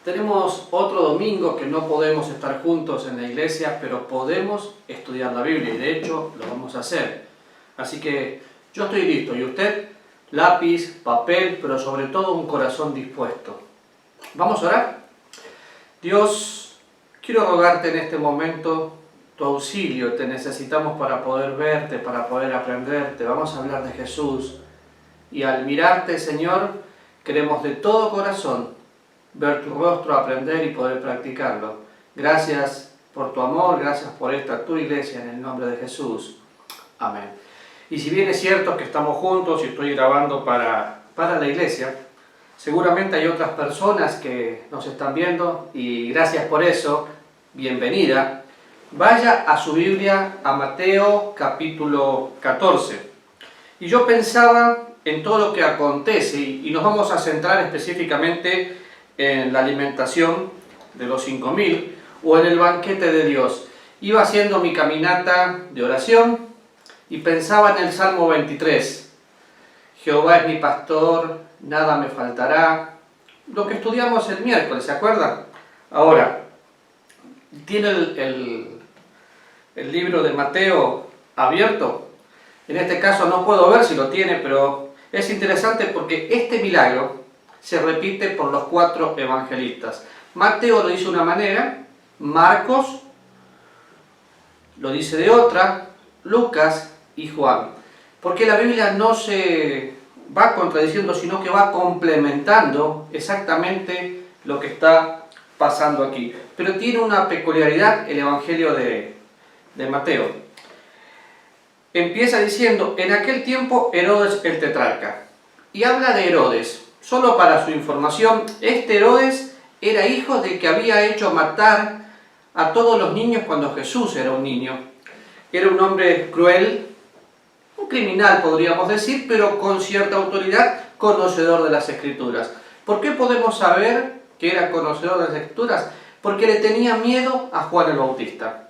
Tenemos otro domingo que no podemos estar juntos en la iglesia, pero podemos estudiar la Biblia y de hecho lo vamos a hacer. Así que yo estoy listo y usted, lápiz, papel, pero sobre todo un corazón dispuesto. ¿Vamos a orar? Dios, quiero rogarte en este momento tu auxilio, te necesitamos para poder verte, para poder aprenderte. Vamos a hablar de Jesús y al mirarte, Señor, queremos de todo corazón ver tu rostro, aprender y poder practicarlo. Gracias por tu amor, gracias por esta tu iglesia, en el nombre de Jesús. Amén. Y si bien es cierto que estamos juntos y estoy grabando para la iglesia, seguramente hay otras personas que nos están viendo y gracias por eso, bienvenida. Vaya a su Biblia a Mateo capítulo 14. Y yo pensaba en todo lo que acontece y nos vamos a centrar específicamente en la alimentación de los 5.000 o en el banquete de Dios. Iba haciendo mi caminata de oración y pensaba en el Salmo 23. Jehová es mi pastor, nada me faltará. Lo que estudiamos el miércoles, ¿se acuerdan? Ahora, ¿tiene el libro de Mateo abierto? En este caso no puedo ver si lo tiene, pero es interesante porque este milagro se repite por los 4 evangelistas. Mateo lo dice de una manera, Marcos lo dice de otra, Lucas y Juan. Porque la Biblia no se va contradiciendo, sino que va complementando exactamente lo que está pasando aquí. Pero tiene una peculiaridad el Evangelio de Mateo. Empieza diciendo, en aquel tiempo Herodes el tetrarca. Y habla de Herodes. Solo para su información, este Herodes era hijo del que había hecho matar a todos los niños cuando Jesús era un niño. Era un hombre cruel, un criminal podríamos decir, pero con cierta autoridad, conocedor de las Escrituras. ¿Por qué podemos saber que era conocedor de las Escrituras? Porque le tenía miedo a Juan el Bautista.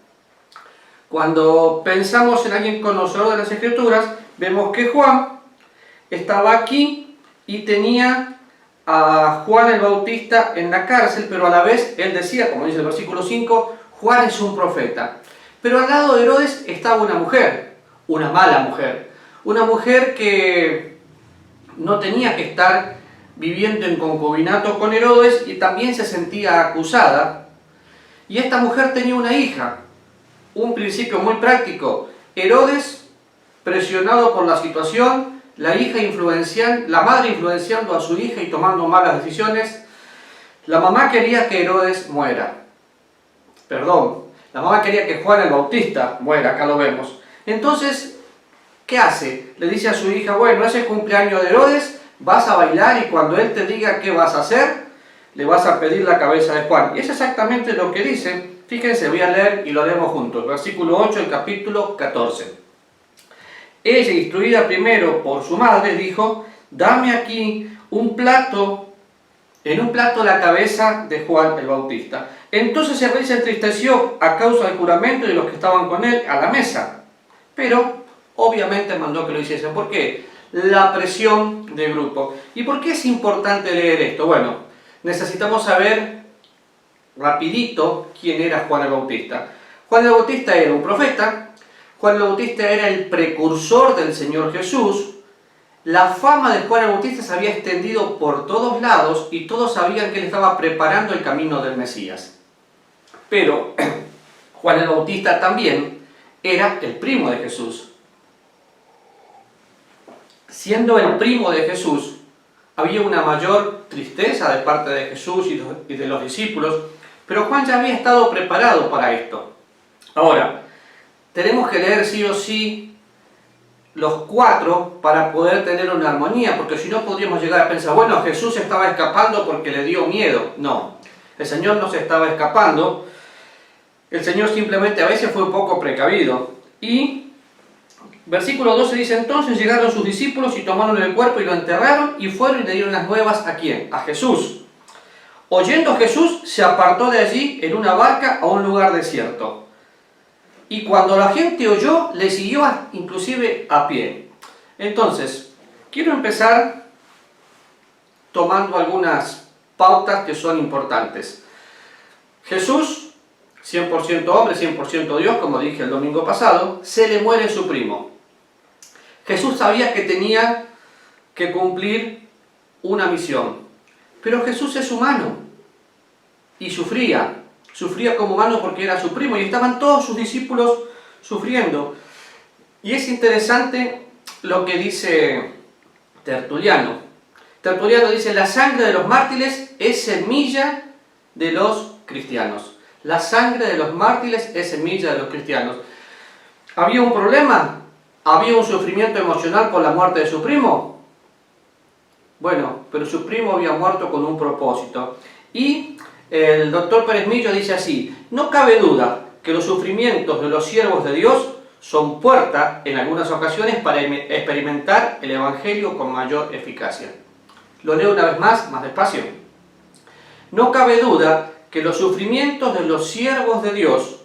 Cuando pensamos en alguien conocedor de las Escrituras, vemos que Juan estaba aquí y tenía a Juan el Bautista en la cárcel, pero a la vez él decía, como dice el versículo 5, Juan es un profeta. Pero al lado de Herodes estaba una mujer, una mala mujer, una mujer que no tenía que estar viviendo en concubinato con Herodes y también se sentía acusada. Y esta mujer tenía una hija, un principio muy práctico. Herodes, presionado por la situación, la madre influenciando a su hija y tomando malas decisiones, la mamá quería que Herodes muera. La mamá quería que Juan el Bautista muera, acá lo vemos. Entonces, ¿qué hace? Le dice a su hija, bueno, es el cumpleaños de Herodes, vas a bailar y cuando él te diga qué vas a hacer, le vas a pedir la cabeza de Juan. Y es exactamente lo que dice. Fíjense, voy a leer y lo leemos juntos. Versículo 8 del capítulo 14. Ella, instruida primero por su madre, dijo, dame aquí en un plato la cabeza de Juan el Bautista. Entonces el rey se entristeció a causa del juramento de los que estaban con él a la mesa. Pero obviamente mandó que lo hiciesen. ¿Por qué? La presión de grupo. ¿Y por qué es importante leer esto? Bueno, necesitamos saber rapidito quién era Juan el Bautista. Juan el Bautista era un profeta. Juan el Bautista era el precursor del Señor Jesús. La fama de Juan el Bautista se había extendido por todos lados y todos sabían que él estaba preparando el camino del Mesías. Pero Juan el Bautista también era el primo de Jesús. Siendo el primo de Jesús, había una mayor tristeza de parte de Jesús y de los discípulos, pero Juan ya había estado preparado para esto. Ahora, tenemos que leer sí o sí los 4 para poder tener una armonía, porque si no podríamos llegar a pensar, bueno, Jesús estaba escapando porque le dio miedo. No, el Señor no se estaba escapando, el Señor simplemente a veces fue un poco precavido. Y versículo 12 dice, entonces llegaron sus discípulos y tomaron el cuerpo y lo enterraron y fueron y le dieron las nuevas ¿a quién? A Jesús. Oyendo Jesús, se apartó de allí en una barca a un lugar desierto. Y cuando la gente oyó, le siguió inclusive a pie. Entonces, quiero empezar tomando algunas pautas que son importantes. Jesús, 100% hombre, 100% Dios, como dije el domingo pasado, se le muere su primo. Jesús sabía que tenía que cumplir una misión, pero Jesús es humano y sufría como humano porque era su primo y estaban todos sus discípulos sufriendo. Y es interesante lo que dice Tertuliano. Tertuliano dice: la sangre de los mártires es semilla de los cristianos. La sangre de los mártires es semilla de los cristianos. ¿Había un problema? ¿Había un sufrimiento emocional por la muerte de su primo? Bueno, pero su primo había muerto con un propósito. Y el doctor Pérez Millo dice así: no cabe duda que los sufrimientos de los siervos de Dios son puerta, en algunas ocasiones, para experimentar el Evangelio con mayor eficacia. Lo leo una vez más despacio. No cabe duda que los sufrimientos de los siervos de Dios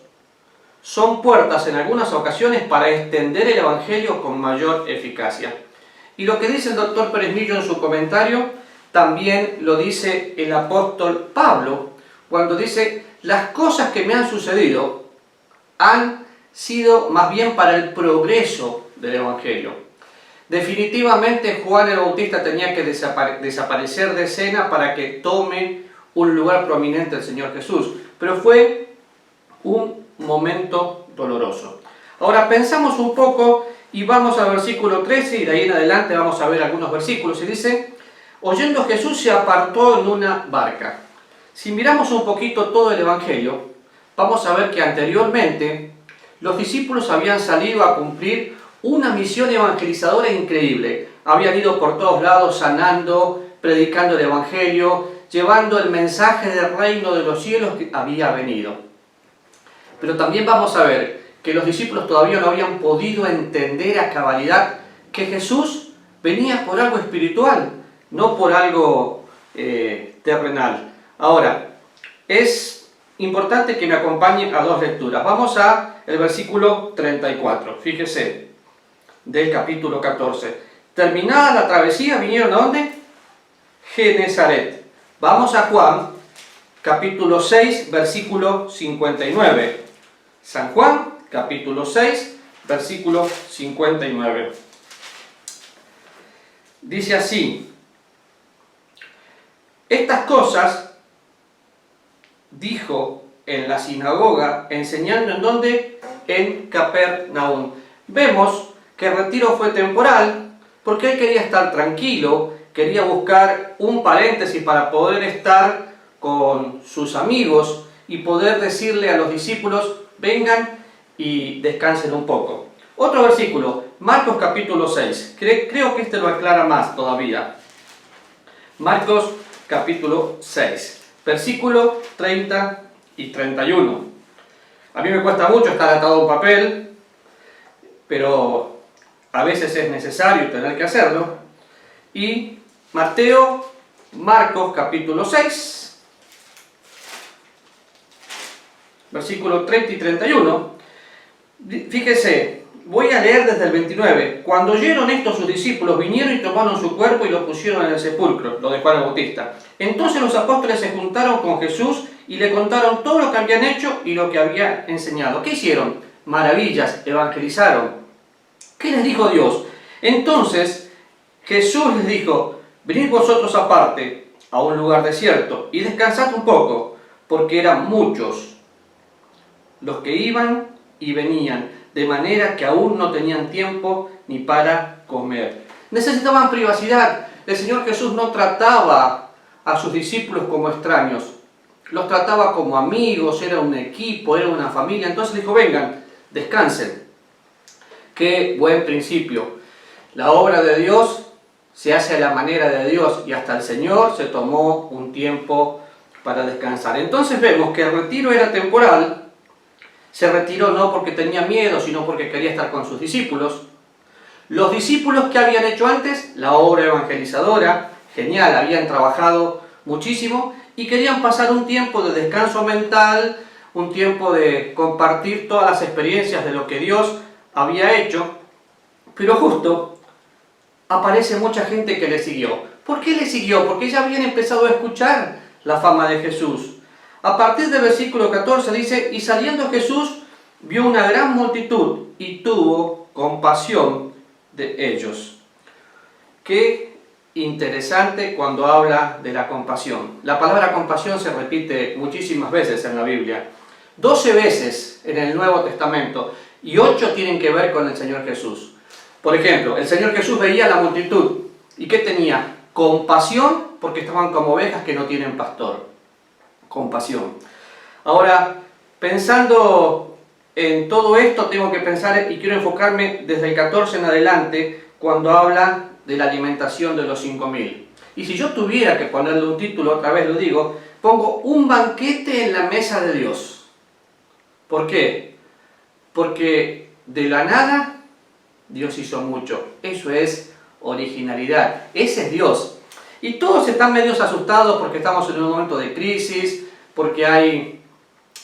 son puertas en algunas ocasiones para extender el Evangelio con mayor eficacia. Y lo que dice el doctor Pérez Millo en su comentario, también lo dice el apóstol Pablo, cuando dice: las cosas que me han sucedido han sido más bien para el progreso del Evangelio. Definitivamente Juan el Bautista tenía que desaparecer de escena para que tome un lugar prominente el Señor Jesús, pero fue un momento doloroso. Ahora pensamos un poco y vamos al versículo 13 y de ahí en adelante vamos a ver algunos versículos. Y dice: oyendo Jesús se apartó en una barca. Si miramos un poquito todo el Evangelio, vamos a ver que anteriormente los discípulos habían salido a cumplir una misión evangelizadora increíble. Habían ido por todos lados sanando, predicando el Evangelio, llevando el mensaje del reino de los cielos que había venido. Pero también vamos a ver que los discípulos todavía no habían podido entender a cabalidad que Jesús venía por algo espiritual, no por algo terrenal. Ahora, es importante que me acompañen a dos lecturas. Vamos al versículo 34, fíjese, del capítulo 14. Terminada la travesía, ¿vinieron a dónde? Genesaret. Vamos a Juan, capítulo 6, versículo 59. San Juan, capítulo 6, versículo 59. Dice así: estas cosas dijo en la sinagoga, enseñando ¿en dónde? En Capernaum. Vemos que el retiro fue temporal, porque él quería estar tranquilo, quería buscar un paréntesis para poder estar con sus amigos y poder decirle a los discípulos: vengan y descansen un poco. Otro versículo, Marcos capítulo 6. Creo que este lo aclara más todavía. Marcos capítulo 6, versículo 30 y 31. A mí me cuesta mucho estar atado a un papel, pero a veces es necesario tener que hacerlo. Y Marcos capítulo 6, versículo 30 y 31, fíjese, voy a leer desde el 29. Cuando oyeron esto sus discípulos, vinieron y tomaron su cuerpo y lo pusieron en el sepulcro, lo de Juan el Bautista. Entonces los apóstoles se juntaron con Jesús y le contaron todo lo que habían hecho y lo que había enseñado. ¿Qué hicieron? Maravillas, evangelizaron. ¿Qué les dijo Dios? Entonces Jesús les dijo: venid vosotros aparte a un lugar desierto y descansad un poco, porque eran muchos los que iban y venían, de manera que aún no tenían tiempo ni para comer. Necesitaban privacidad. El Señor Jesús no trataba a sus discípulos como extraños, los trataba como amigos, era un equipo, era una familia. Entonces dijo: vengan, descansen. Qué buen principio. La obra de Dios se hace a la manera de Dios y hasta el Señor se tomó un tiempo para descansar. Entonces vemos que el retiro era temporal. Se retiró no porque tenía miedo, sino porque quería estar con sus discípulos. Los discípulos que habían hecho antes, la obra evangelizadora, genial, habían trabajado muchísimo y querían pasar un tiempo de descanso mental, un tiempo de compartir todas las experiencias de lo que Dios había hecho. Pero justo aparece mucha gente que le siguió. ¿Por qué le siguió? Porque ya habían empezado a escuchar la fama de Jesús. A partir del versículo 14 dice, y saliendo Jesús vio una gran multitud y tuvo compasión de ellos. Qué interesante cuando habla de la compasión. La palabra compasión se repite muchísimas veces en la Biblia. 12 veces en el Nuevo Testamento y 8 tienen que ver con el Señor Jesús. Por ejemplo, el Señor Jesús veía a la multitud. ¿Y qué tenía? Compasión, porque estaban como ovejas que no tienen pastor. Compasión. Ahora, pensando en todo esto, tengo que pensar y quiero enfocarme desde el 14 en adelante, cuando habla de la alimentación de los 5.000. Y si yo tuviera que ponerle un título, otra vez lo digo, pongo un banquete en la mesa de Dios. ¿Por qué? Porque de la nada Dios hizo mucho. Eso es originalidad. Ese es Dios. Y todos están medios asustados porque estamos en un momento de crisis, porque hay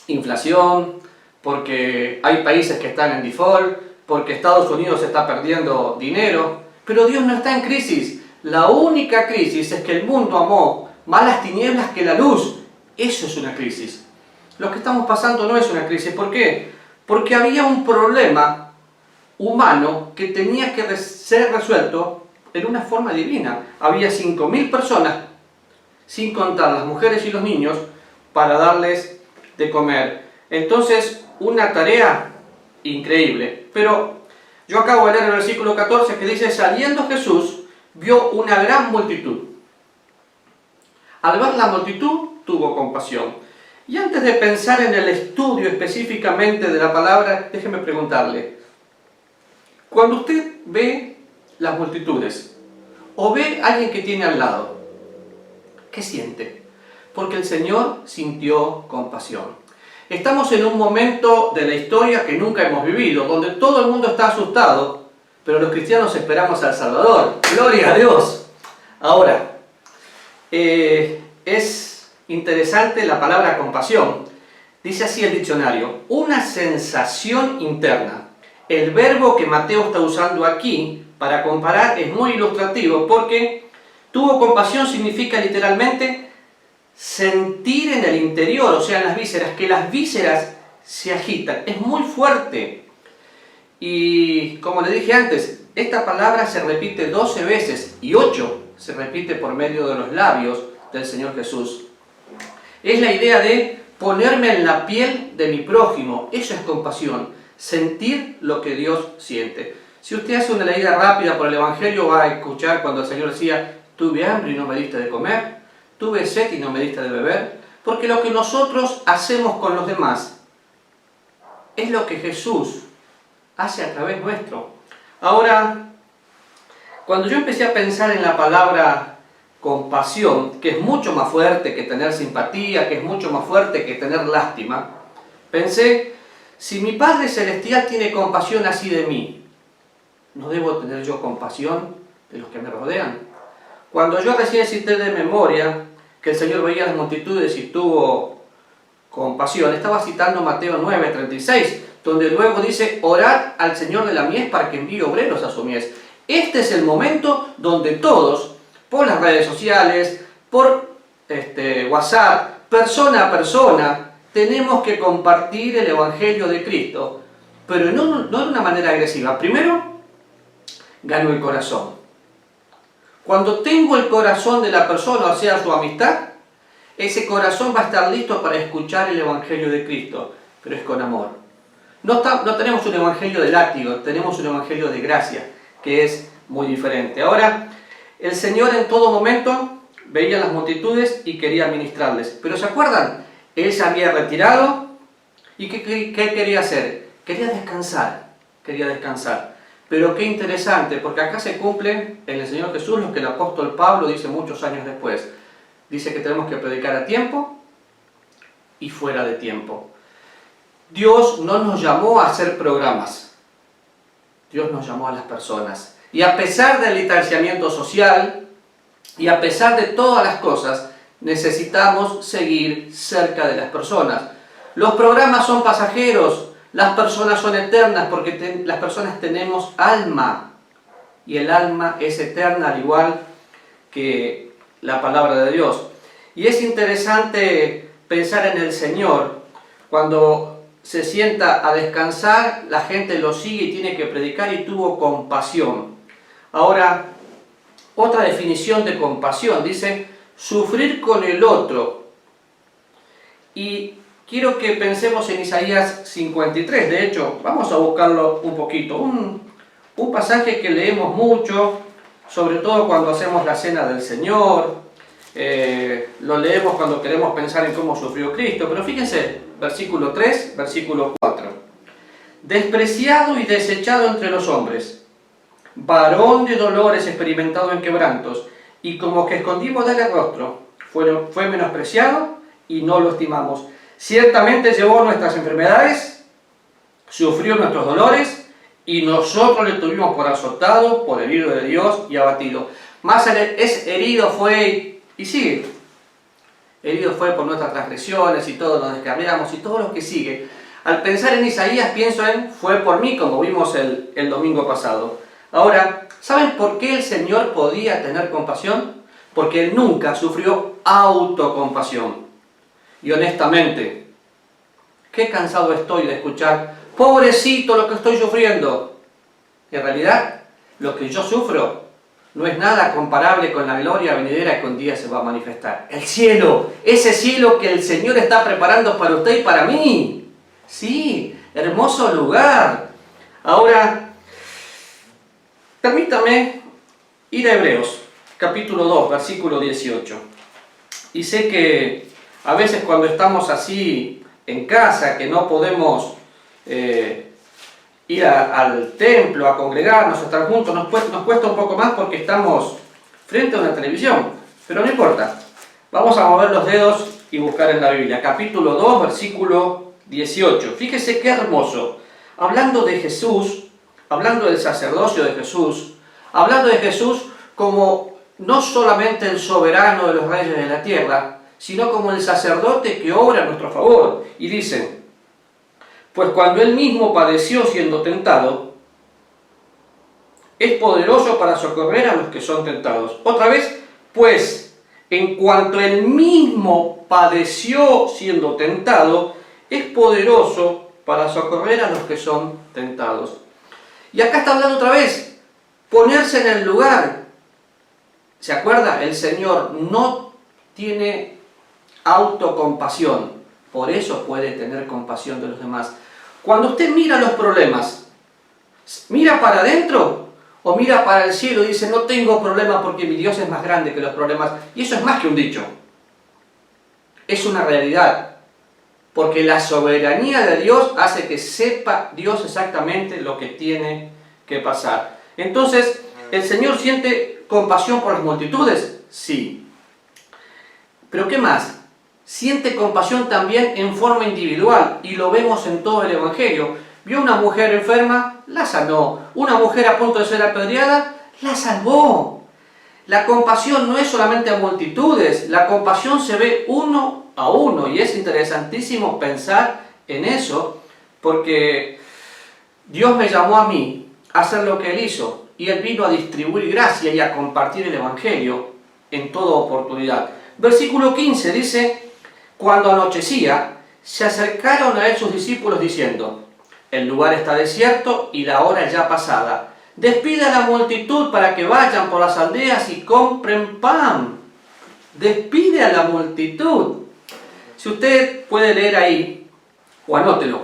inflación, porque hay países que están en default, porque Estados Unidos está perdiendo dinero. Pero Dios no está en crisis. La única crisis es que el mundo amó más las tinieblas que la luz. Eso es una crisis. Lo que estamos pasando no es una crisis. ¿Por qué? Porque había un problema humano que tenía que ser resuelto en una forma divina. Había 5.000 personas, sin contar las mujeres y los niños, para darles de comer. Entonces, una tarea increíble. Pero yo acabo de leer el versículo 14 que dice, saliendo Jesús, vio una gran multitud. Al ver la multitud, tuvo compasión. Y antes de pensar en el estudio específicamente de la palabra, déjeme preguntarle, cuando usted ve las multitudes, o ve a alguien que tiene al lado, ¿qué siente? Porque el Señor sintió compasión. Estamos en un momento de la historia que nunca hemos vivido, donde todo el mundo está asustado, pero los cristianos esperamos al Salvador. ¡Gloria a Dios! Ahora, es interesante la palabra compasión. Dice así el diccionario, una sensación interna. El verbo que Mateo está usando aquí para comparar es muy ilustrativo porque tuvo compasión significa literalmente sentir en el interior, o sea en las vísceras, que las vísceras se agitan. Es muy fuerte. Y como le dije antes, esta palabra se repite 12 veces y 8 se repite por medio de los labios del Señor Jesús. Es la idea de ponerme en la piel de mi prójimo. Eso es compasión. Sentir lo que Dios siente. Si usted hace una leída rápida por el Evangelio, va a escuchar cuando el Señor decía, tuve hambre y no me diste de comer, tuve sed y no me diste de beber. Porque lo que nosotros hacemos con los demás es lo que Jesús hace a través nuestro. Ahora, cuando yo empecé a pensar en la palabra compasión, que es mucho más fuerte que tener simpatía, que es mucho más fuerte que tener lástima, pensé, si mi Padre Celestial tiene compasión así de mí, ¿no debo tener yo compasión de los que me rodean? Cuando yo recién cité de memoria que el Señor veía las multitudes y tuvo compasión, estaba citando Mateo 9:36, donde luego dice, orad al Señor de la mies para que envíe obreros a su mies. Este es el momento donde todos, por las redes sociales, por WhatsApp, persona a persona, tenemos que compartir el Evangelio de Cristo, pero no de una manera agresiva. Primero, gano el corazón. Cuando tengo el corazón de la persona, o sea, su amistad, ese corazón va a estar listo para escuchar el Evangelio de Cristo, pero es con amor. No tenemos un Evangelio de látigo, tenemos un Evangelio de gracia, que es muy diferente. Ahora, el Señor en todo momento veía las multitudes y quería ministrarles. Pero ¿se acuerdan? Él se había retirado y ¿qué quería hacer? Quería descansar, quería descansar. Pero qué interesante, porque acá se cumple en el Señor Jesús lo que el apóstol Pablo dice muchos años después. Dice que tenemos que predicar a tiempo y fuera de tiempo. Dios no nos llamó a hacer programas. Dios nos llamó a las personas. Y a pesar del distanciamiento social, y a pesar de todas las cosas, necesitamos seguir cerca de las personas. Los programas son pasajeros, las personas son eternas, porque las personas tenemos alma, y el alma es eterna, al igual que la palabra de Dios. Y es interesante pensar en el Señor. Cuando se sienta a descansar, la gente lo sigue y tiene que predicar y tuvo compasión. Ahora, otra definición de compasión, dice, sufrir con el otro. Y quiero que pensemos en Isaías 53, de hecho, vamos a buscarlo un poquito. Un pasaje que leemos mucho, sobre todo cuando hacemos la cena del Señor, lo leemos cuando queremos pensar en cómo sufrió Cristo, pero fíjense, versículo 3, versículo 4. Despreciado y desechado entre los hombres, varón de dolores, experimentado en quebrantos, y como que escondimos de él el rostro, fue menospreciado y no lo estimamos. Ciertamente llevó nuestras enfermedades, sufrió nuestros dolores, y nosotros le tuvimos por azotado, por herido de Dios y abatido. Más es herido fue, y sigue, herido fue por nuestras transgresiones y todos nos descarriamos y todo lo que sigue. Al pensar en Isaías pienso en, fue por mí, como vimos el domingo pasado. Ahora, ¿saben por qué el Señor podía tener compasión? Porque Él nunca sufrió autocompasión. Y honestamente, qué cansado estoy de escuchar, pobrecito lo que estoy sufriendo. En realidad, lo que yo sufro no es nada comparable con la gloria venidera que un día se va a manifestar. El cielo, ese cielo que el Señor está preparando para usted y para mí. Sí, hermoso lugar. Ahora, permítame ir a Hebreos, capítulo 2, versículo 18. Y sé que a veces cuando estamos así en casa, que no podemos ir al templo, a congregarnos, a estar juntos, nos cuesta un poco más porque estamos frente a una televisión. Pero no importa, vamos a mover los dedos y buscar en la Biblia. Capítulo 2, versículo 18. Fíjese qué hermoso. Hablando de Jesús, hablando del sacerdocio de Jesús, hablando de Jesús como no solamente el soberano de los reyes de la tierra, sino como el sacerdote que obra a nuestro favor. Y dicen, pues cuando él mismo padeció siendo tentado, es poderoso para socorrer a los que son tentados. Otra vez, pues, en cuanto él mismo padeció siendo tentado, es poderoso para socorrer a los que son tentados. Y acá está hablando otra vez, ponerse en el lugar. ¿Se acuerda? El Señor no tiene autocompasión, por eso puede tener compasión de los demás. Cuando usted mira los problemas, ¿mira para adentro o mira para el cielo y dice, no tengo problema porque mi Dios es más grande que los problemas? Y eso es más que un dicho, es una realidad, porque la soberanía de Dios hace que sepa Dios exactamente lo que tiene que pasar. Entonces, ¿el Señor siente compasión por las multitudes? Sí. ¿Pero qué más? Siente compasión también en forma individual, y lo vemos en todo el Evangelio. Vio una mujer enferma, la sanó. Una mujer a punto de ser apedreada, la salvó. La compasión no es solamente a multitudes, la compasión se ve uno a uno, y es interesantísimo pensar en eso, porque Dios me llamó a mí a hacer lo que Él hizo, y Él vino a distribuir gracia y a compartir el Evangelio en toda oportunidad. Versículo 15 dice, cuando anochecía, se acercaron a él sus discípulos diciendo, el lugar está desierto y la hora ya pasada. Despide a la multitud para que vayan por las aldeas y compren pan. Despide a la multitud. Si usted puede leer ahí, o anótelo,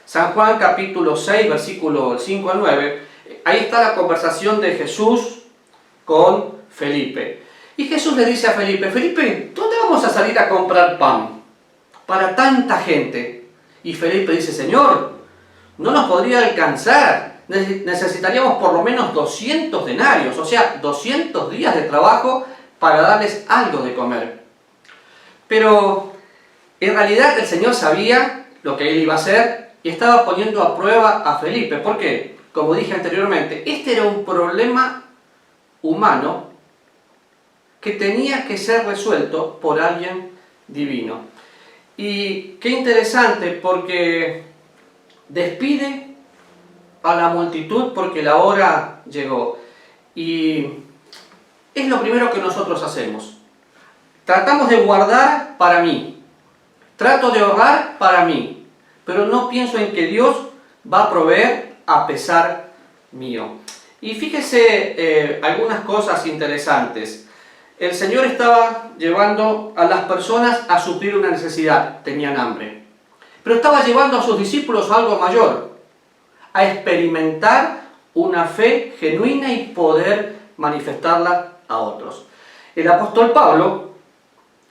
San Juan capítulo 6, versículo 5 al 9, ahí está la conversación de Jesús con Felipe. Y Jesús le dice a Felipe, Felipe, ¿dónde vamos a salir a comprar pan para tanta gente? Y Felipe dice, Señor, no nos podría alcanzar, necesitaríamos por lo menos 200 denarios, o sea, 200 días de trabajo para darles algo de comer. Pero en realidad el Señor sabía lo que Él iba a hacer y estaba poniendo a prueba a Felipe. ¿Por qué? Como dije anteriormente, este era un problema humano que tenía que ser resuelto por alguien divino. Y qué interesante, porque despide a la multitud porque la hora llegó. Y es lo primero que nosotros hacemos. Tratamos de guardar para mí. Trato de ahorrar para mí. Pero no pienso en que Dios va a proveer a pesar mío. Y fíjese algunas cosas interesantes. El Señor estaba llevando a las personas a suplir una necesidad. Tenían hambre. Pero estaba llevando a sus discípulos a algo mayor. A experimentar una fe genuina y poder manifestarla a otros. El apóstol Pablo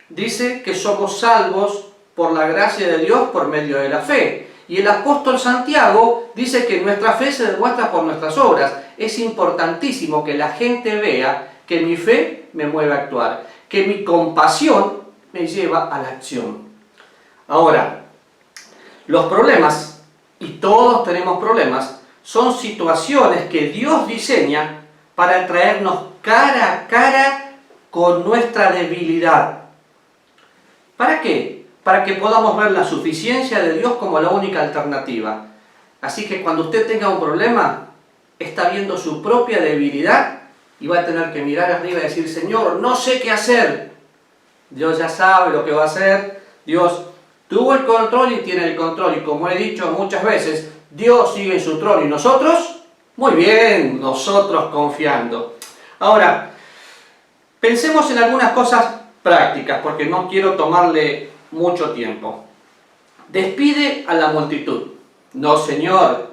dice que somos salvos por la gracia de Dios por medio de la fe. Y el apóstol Santiago dice que nuestra fe se demuestra por nuestras obras. Es importantísimo que la gente vea que mi fe me mueve a actuar, que mi compasión me lleva a la acción. Ahora, los problemas, y todos tenemos problemas, son situaciones que Dios diseña para traernos cara a cara con nuestra debilidad. ¿Para qué? Para que podamos ver la suficiencia de Dios como la única alternativa. Así que cuando usted tenga un problema, está viendo su propia debilidad y va a tener que mirar arriba y decir, Señor, no sé qué hacer. Dios ya sabe lo que va a hacer. Dios tuvo el control y tiene el control. Y como he dicho muchas veces, Dios sigue en su trono y nosotros, muy bien, nosotros confiando. Ahora, pensemos en algunas cosas prácticas, porque no quiero tomarle mucho tiempo. Despide a la multitud. No, Señor,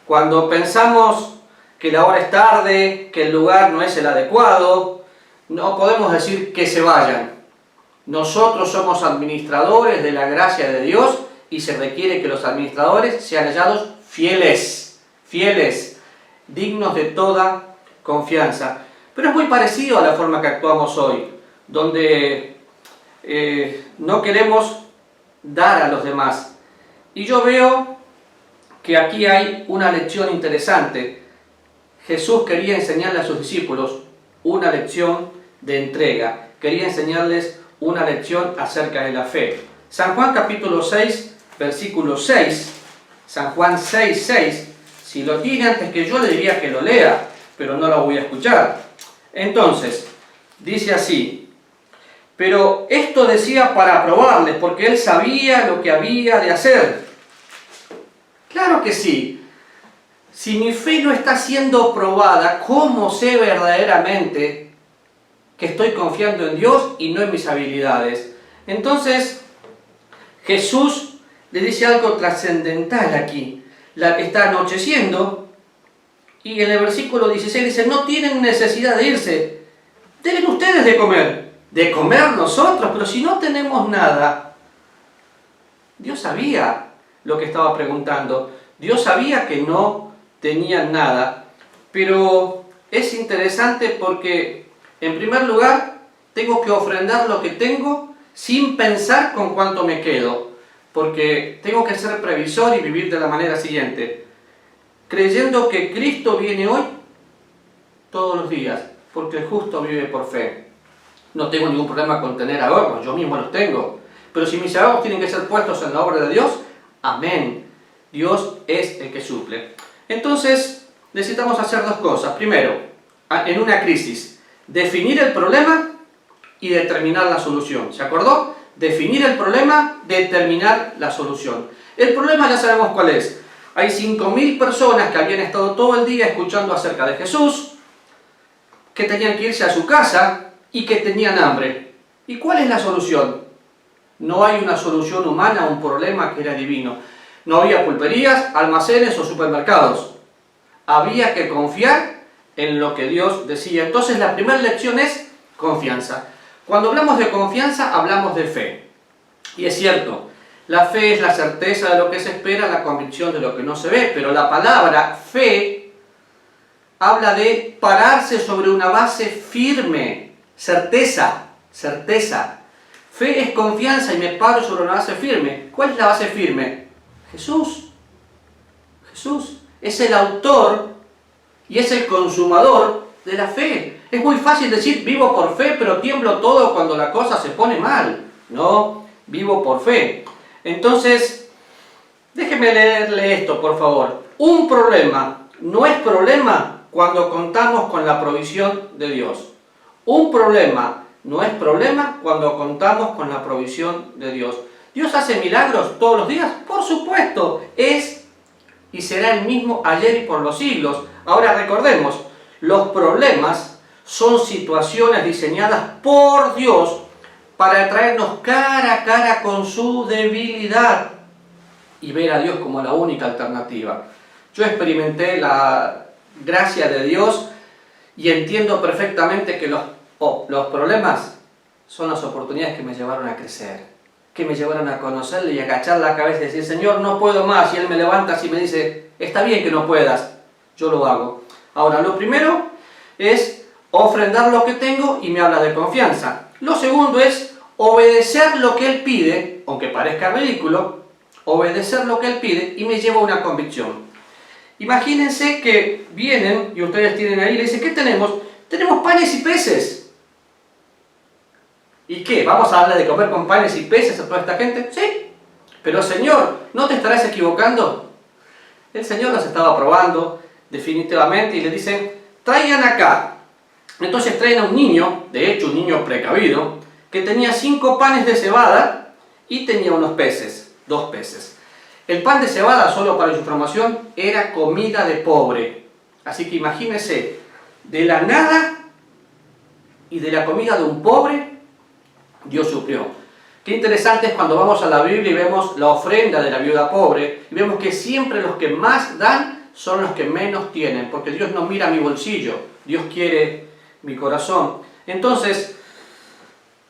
cuando pensamos que la hora es tarde, que el lugar no es el adecuado, no podemos decir que se vayan. Nosotros somos administradores de la gracia de Dios y se requiere que los administradores sean hallados fieles, dignos de toda confianza. Pero es muy parecido a la forma que actuamos hoy, donde no queremos dar a los demás. Y yo veo que aquí hay una lección interesante. Jesús quería enseñarle a sus discípulos una lección de entrega. Quería enseñarles una lección acerca de la fe. San Juan capítulo 6, versículo 6. San Juan 6, 6. Si lo tiene antes que yo le diría que lo lea, pero no lo voy a escuchar. Entonces, dice así. Pero esto decía para probarles, porque él sabía lo que había de hacer. Claro que sí. Si mi fe no está siendo probada, ¿cómo sé verdaderamente que estoy confiando en Dios y no en mis habilidades? Entonces, Jesús le dice algo trascendental aquí. Está anocheciendo y en el versículo 16 dice, no tienen necesidad de irse, denle ustedes de comer. De comer nosotros, pero si no tenemos nada. Dios sabía lo que estaba preguntando. Dios sabía que no tenían nada. Pero es interesante porque, en primer lugar, tengo que ofrendar lo que tengo sin pensar con cuánto me quedo. Porque tengo que ser previsor y vivir de la manera siguiente. Creyendo que Cristo viene hoy todos los días. Porque el justo vive por fe. No tengo ningún problema con tener ahorros, yo mismo los tengo. Pero si mis ahorros tienen que ser puestos en la obra de Dios, amén. Dios es el que suple. Entonces, necesitamos hacer dos cosas. Primero, en una crisis, definir el problema y determinar la solución. ¿Se acordó? Definir el problema, determinar la solución. El problema ya sabemos cuál es. Hay 5.000 personas que habían estado todo el día escuchando acerca de Jesús, que tenían que irse a su casa y que tenían hambre. ¿Y cuál es la solución? No hay una solución humana a un problema que era divino. No había pulperías, almacenes o supermercados. Había que confiar en lo que Dios decía. Entonces la primera lección es confianza. Cuando hablamos de confianza, hablamos de fe. Y es cierto, la fe es la certeza de lo que se espera, la convicción de lo que no se ve. Pero la palabra fe habla de pararse sobre una base firme. Certeza. Fe es confianza y me paro sobre una base firme. ¿Cuál es la base firme? Jesús. Jesús es el autor y es el consumador de la fe. Es muy fácil decir vivo por fe, pero tiemblo todo cuando la cosa se pone mal. No, vivo por fe. Entonces, déjeme leerle esto, por favor. Un problema no es problema cuando contamos con la provisión de Dios. Un problema no es problema cuando contamos con la provisión de Dios. ¿Dios hace milagros todos los días? Por supuesto, es y será el mismo ayer y por los siglos. Ahora recordemos, los problemas son situaciones diseñadas por Dios para traernos cara a cara con su debilidad y ver a Dios como la única alternativa. Yo experimenté la gracia de Dios y entiendo perfectamente que los problemas son las oportunidades que me llevaron a crecer, que me llevaron a conocerle y a agachar la cabeza y decir, Señor, no puedo más. Y Él me levanta así y me dice, está bien que no puedas, yo lo hago. Ahora, lo primero es ofrendar lo que tengo y me habla de confianza. Lo segundo es obedecer lo que Él pide, aunque parezca ridículo, obedecer lo que Él pide y me lleva a una convicción. Imagínense que vienen, y ustedes tienen ahí, y le dicen, ¿qué tenemos? Tenemos panes y peces. ¿Y qué? ¿Vamos a darle de comer con panes y peces a toda esta gente? Sí. Pero Señor, ¿no te estarás equivocando? El Señor los estaba probando definitivamente y le dicen, traigan acá. Entonces traen a un niño, de hecho un niño precavido, que tenía 5 panes de cebada y tenía unos peces, 2 peces. El pan de cebada, solo para su información, era comida de pobre. Así que imagínense, de la nada y de la comida de un pobre, Dios suplió. Qué interesante es cuando vamos a la Biblia y vemos la ofrenda de la viuda pobre, y vemos que siempre los que más dan son los que menos tienen, porque Dios no mira mi bolsillo, Dios quiere mi corazón. Entonces,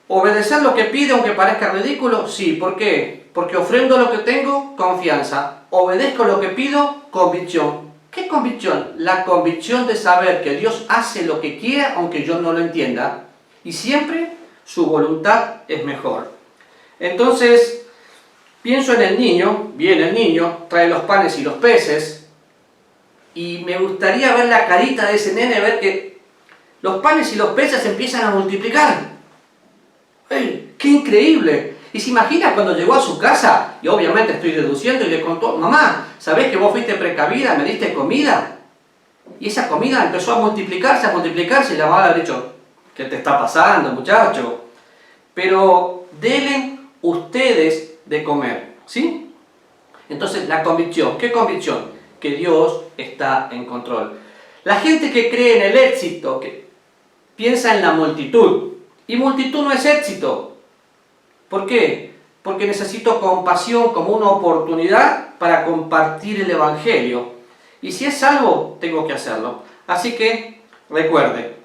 ¿obedecer lo que pide aunque parezca ridículo? Sí. ¿Por qué? Porque ofrendo lo que tengo, confianza. Obedezco lo que pido, convicción. ¿Qué convicción? La convicción de saber que Dios hace lo que quiera aunque yo no lo entienda. Y siempre su voluntad es mejor. Entonces, pienso en el niño, viene el niño, trae los panes y los peces. Y me gustaría ver la carita de ese nene, ver que los panes y los peces empiezan a multiplicar. ¡Ey! ¡Qué increíble! Y se imagina cuando llegó a su casa, y obviamente estoy deduciendo, y le contó, mamá, ¿sabés que vos fuiste precavida, me diste comida? Y esa comida empezó a multiplicarse, y la mamá le ha dicho, ¿qué te está pasando, muchacho? Pero denle ustedes de comer, ¿sí? Entonces, la convicción, ¿qué convicción? Que Dios está en control. La gente que cree en el éxito, que piensa en la multitud, y multitud no es éxito. ¿Por qué? Porque necesito compasión como una oportunidad para compartir el Evangelio. Y si es salvo, tengo que hacerlo. Así que, recuerde,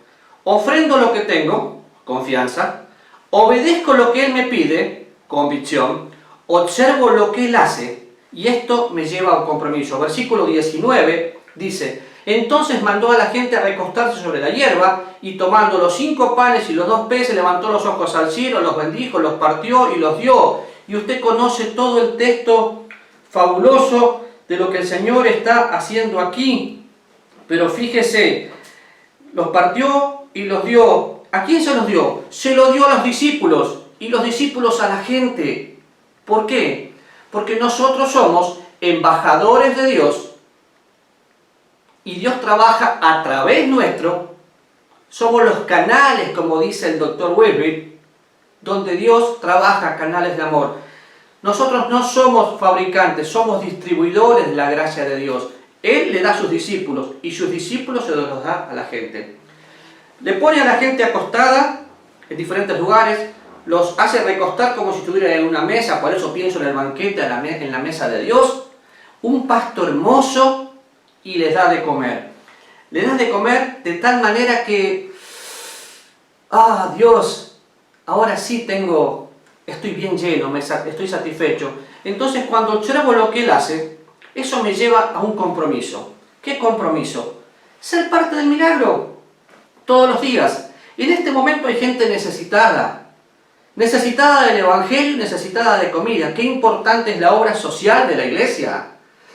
ofrendo lo que tengo, confianza, obedezco lo que Él me pide, convicción, observo lo que Él hace, y esto me lleva a un compromiso. Versículo 19 dice, entonces mandó a la gente a recostarse sobre la hierba, y tomando los 5 panes y los 2 peces, levantó los ojos al cielo, los bendijo, los partió y los dio. Y usted conoce todo el texto fabuloso de lo que el Señor está haciendo aquí. Pero fíjese, los partió y los dio. ¿A quién se los dio? Se los dio a los discípulos, y los discípulos a la gente. ¿Por qué? Porque nosotros somos embajadores de Dios, y Dios trabaja a través nuestro. Somos los canales, como dice el Dr. Weber, donde Dios trabaja, canales de amor. Nosotros no somos fabricantes, somos distribuidores de la gracia de Dios. Él le da a sus discípulos, y sus discípulos se los da a la gente. Le pone a la gente acostada en diferentes lugares, los hace recostar como si estuvieran en una mesa, por eso pienso en el banquete, en la mesa de Dios. Un pasto hermoso, y les da de comer. Le das de comer de tal manera que, Dios, ahora sí estoy bien lleno, estoy satisfecho. Entonces, cuando observo lo que Él hace, eso me lleva a un compromiso. ¿Qué compromiso? Ser parte del milagro, todos los días. En este momento hay gente necesitada del Evangelio, necesitada de comida. Qué importante es la obra social de la iglesia.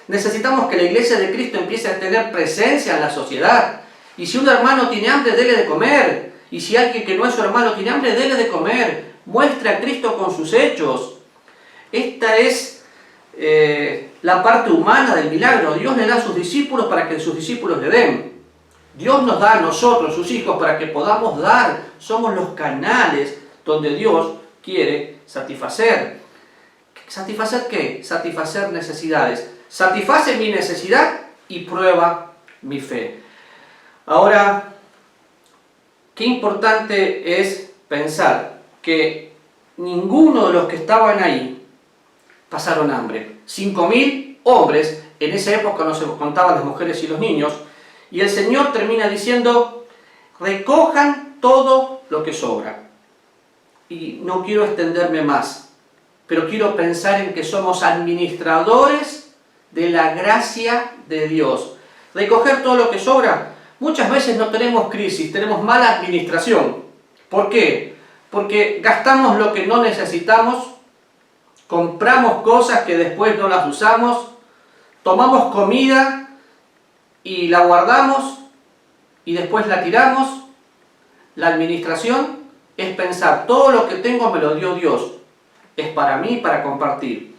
Necesitamos que la iglesia de Cristo empiece a tener presencia en la sociedad. Y si un hermano tiene hambre, dele de comer. Y si alguien que no es su hermano tiene hambre, dele de comer. Muestre a Cristo con sus hechos. Esta es la parte humana del milagro. Dios le da a sus discípulos para que sus discípulos le den. Dios nos da a nosotros, sus hijos, para que podamos dar. Somos los canales donde Dios quiere satisfacer. ¿Satisfacer qué? Satisfacer necesidades. Satisface mi necesidad y prueba mi fe. Ahora, qué importante es pensar que ninguno de los que estaban ahí pasaron hambre. 5.000 hombres, en esa época no se contaban las mujeres y los niños, y el Señor termina diciendo, recojan todo lo que sobra. Y no quiero extenderme más, pero quiero pensar en que somos administradores de la gracia de Dios. Recoger todo lo que sobra. Muchas veces no tenemos crisis, tenemos mala administración. ¿Por qué? Porque gastamos lo que no necesitamos, compramos cosas que después no las usamos, tomamos comida y la guardamos y después la tiramos. La administración es pensar, todo lo que tengo me lo dio Dios, es para mí, para compartir.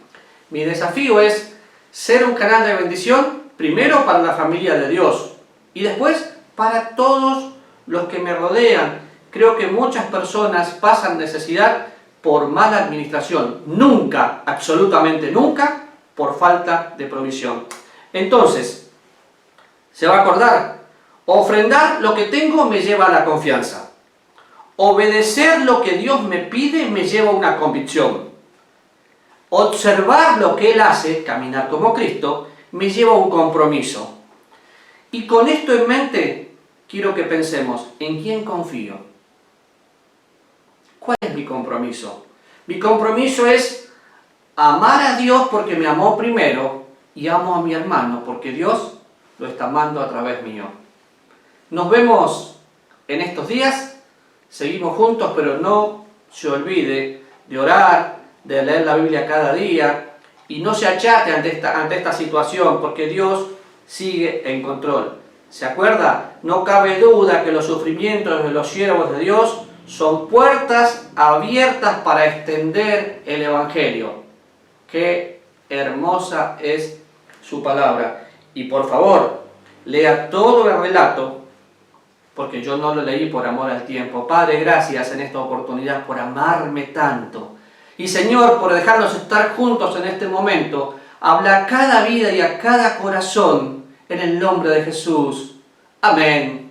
Mi desafío es ser un canal de bendición, primero para la familia de Dios y después para todos los que me rodean. Creo que muchas personas pasan necesidad por mala administración, nunca, absolutamente nunca, por falta de provisión. Entonces, se va a acordar, ofrendar lo que tengo me lleva a la confianza. Obedecer lo que Dios me pide me lleva a una convicción. Observar lo que Él hace, caminar como Cristo, me lleva a un compromiso. Y con esto en mente, quiero que pensemos, ¿en quién confío? ¿Cuál es mi compromiso? Mi compromiso es amar a Dios porque me amó primero y amo a mi hermano porque Dios lo está amando a través mío. Nos vemos en estos días, seguimos juntos, pero no se olvide de orar, de leer la Biblia cada día y no se achate ante esta situación porque Dios sigue en control. ¿Se acuerda? No cabe duda que los sufrimientos de los siervos de Dios son puertas abiertas para extender el Evangelio. Qué hermosa es su palabra. Y por favor, lea todo el relato, porque yo no lo leí por amor al tiempo. Padre, gracias en esta oportunidad por amarme tanto. Y Señor, por dejarnos estar juntos en este momento. Habla a cada vida y a cada corazón en el nombre de Jesús. Amén.